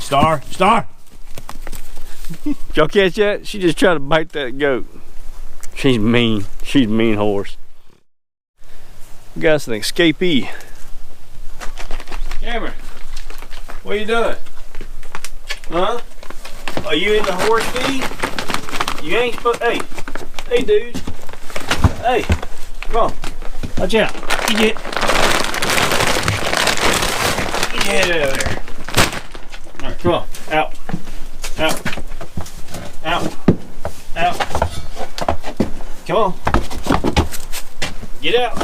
Star. Y'all catch that? She just tried to bite that goat. She's mean. She's a mean horse. We got us an escapee. Cameron, what are you doing? Huh? Are you in the horse feed? You ain't supposed. Hey, dude. Hey, come on. Watch out. Get your head out of there. All right, come on. Out. Come on. Get out.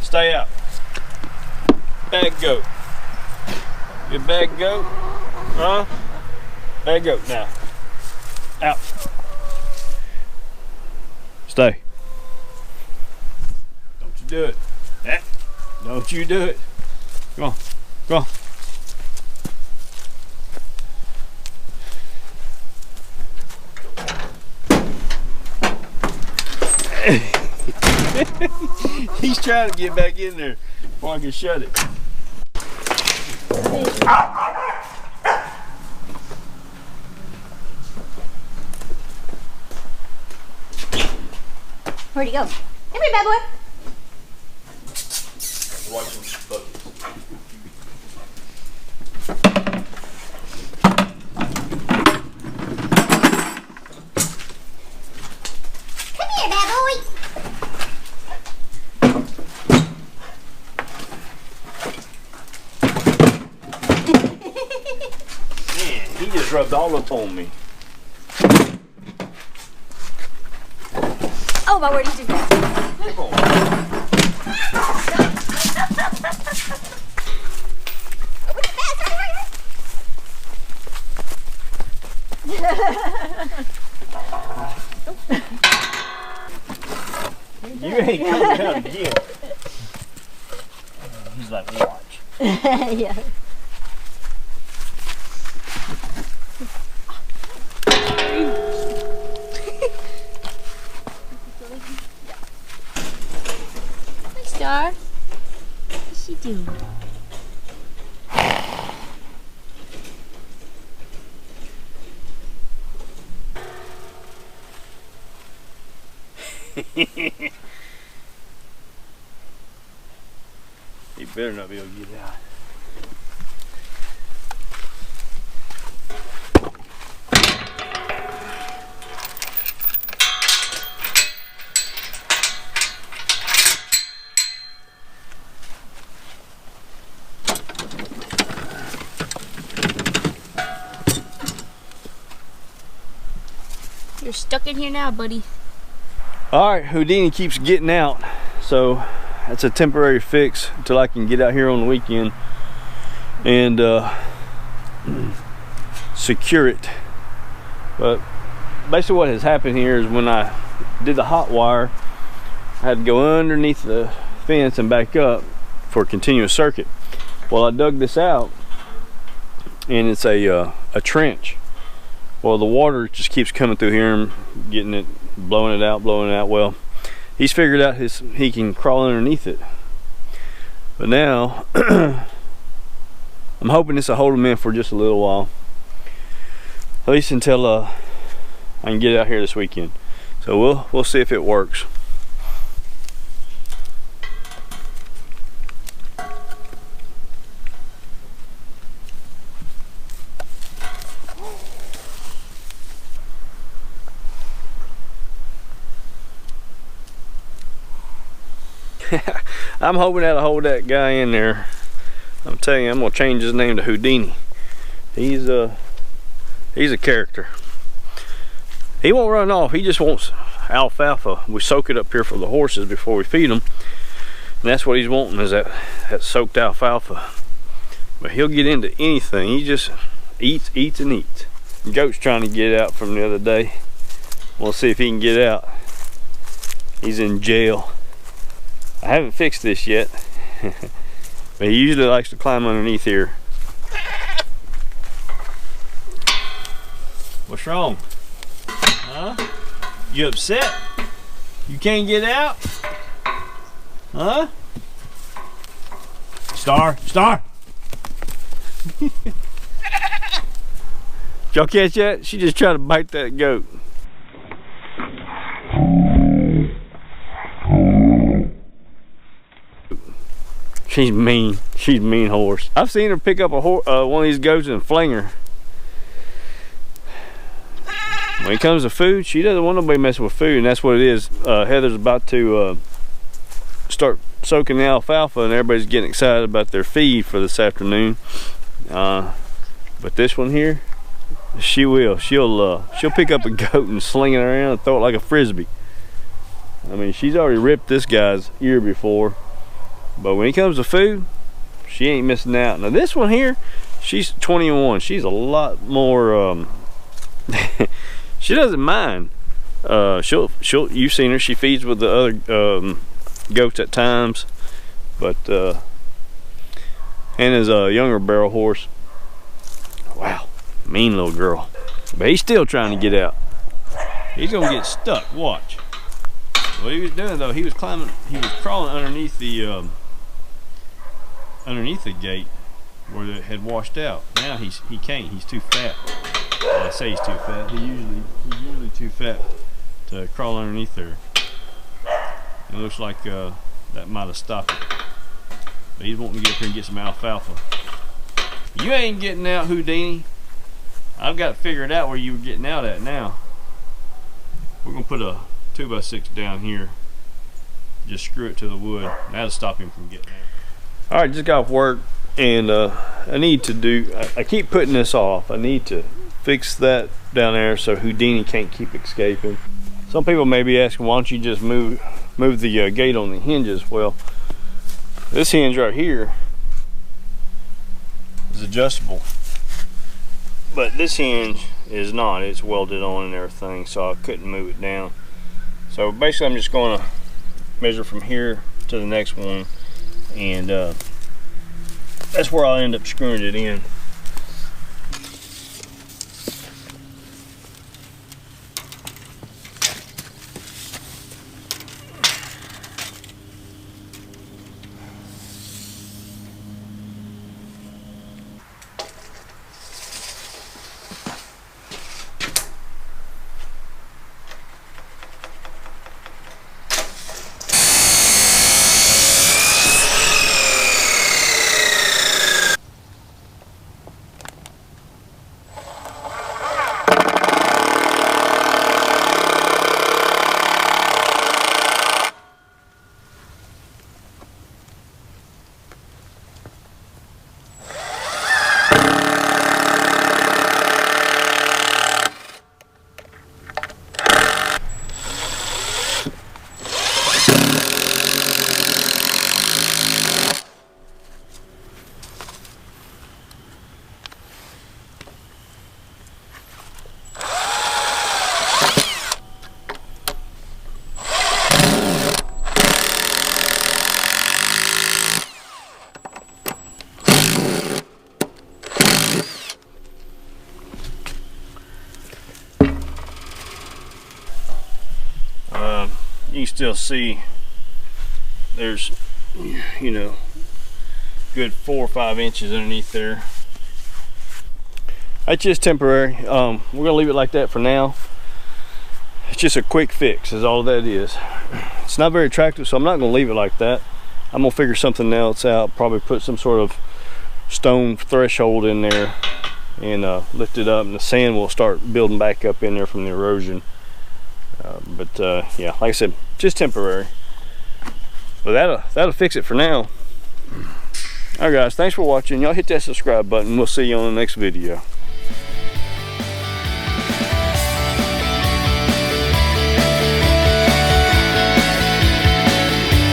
Stay out. Bad goat. You a bad goat? Huh? Bad goat now. Out. Stay. Don't you do it. Don't you do it. Come on. Come on. He's trying to get back in there before I can shut it. Where'd he go? Come here, bad boy. Watching buckets. Come here, bad boy. Man, he just rubbed all up on me. Oh, my word, he's too fast. Come on. You ain't coming out again. He's like, watch. Yeah. Hi, Star. What's she doing? He better not be able to get out. You're stuck in here now, buddy. All right, Houdini keeps getting out, so that's a temporary fix until I can get out here on the weekend and secure it. But basically what has happened here is when I did the hot wire, I had to go underneath the fence and back up for a continuous circuit. Well, I dug this out and it's a trench. Well, the water just keeps coming through here and getting it, blowing it out. Well, he's figured out he can crawl underneath it. But now, I'm hoping this will hold him in for just a little while. At least until I can get out here this weekend. So we'll see if it works. I'm hoping that'll hold that guy in there. I'm telling you, I'm gonna change his name to Houdini. He's a character. He won't run off. He just wants alfalfa. We soak it up here for the horses before we feed them, and that's what he's wanting, is that soaked alfalfa. But he'll get into anything. He just eats and eats. The goat's trying to get out from the other day. We'll see if he can get out. He's in jail. I haven't fixed this yet, but he usually likes to climb underneath here. What's wrong? Huh? You upset? You can't get out? Huh? Star! Did y'all catch that? She just tried to bite that goat. She's mean. She's a mean horse. I've seen her pick up a one of these goats and fling her. When it comes to food, she doesn't want nobody messing with food, and that's what it is. Heather's about to start soaking the alfalfa, and everybody's getting excited about their feed for this afternoon. But this one here, she will. She'll pick up a goat and sling it around and throw it like a frisbee. I mean, she's already ripped this guy's ear before, but when it comes to food, she ain't missing out. Now this one here, she's 21. She's a lot more. She doesn't mind. You've seen her. She feeds with the other goats at times, but Hannah's a younger barrel horse. Wow, mean little girl. But he's still trying to get out. He's gonna get stuck. Watch. What he was doing though, he was crawling underneath the gate where it had washed out. Now he can't. He's too fat. Well, I say he's too fat. He's usually too fat to crawl underneath there. It looks like that might have stopped it. But he's wanting to get up here and get some alfalfa. You ain't getting out, Houdini. I've got to figure it out where you were getting out at now. We're gonna put a 2x6 down here. Just screw it to the wood. That'll stop him from getting out. Alright, just got off work, and I need to do, I keep putting this off. I need to fix that down there so Houdini can't keep escaping. Some people may be asking, why don't you just move the gate on the hinges? Well, this hinge right here is adjustable, but this hinge is not. It's welded on and everything, so I couldn't move it down. So basically I'm just going to measure from here to the next one, and that's where I'll end up screwing it in. You can still see there's, you know, good 4 or 5 inches underneath there. That's just temporary. We're gonna leave it like that for now. It's just a quick fix is all that is. It's not very attractive, so I'm not gonna leave it like that. I'm gonna figure something else out, probably put some sort of stone threshold in there and lift it up, and the sand will start building back up in there from the erosion. Yeah, like I said, just temporary. But that'll fix it for now. Alright guys, thanks for watching. Y'all hit that subscribe button. We'll see you on the next video.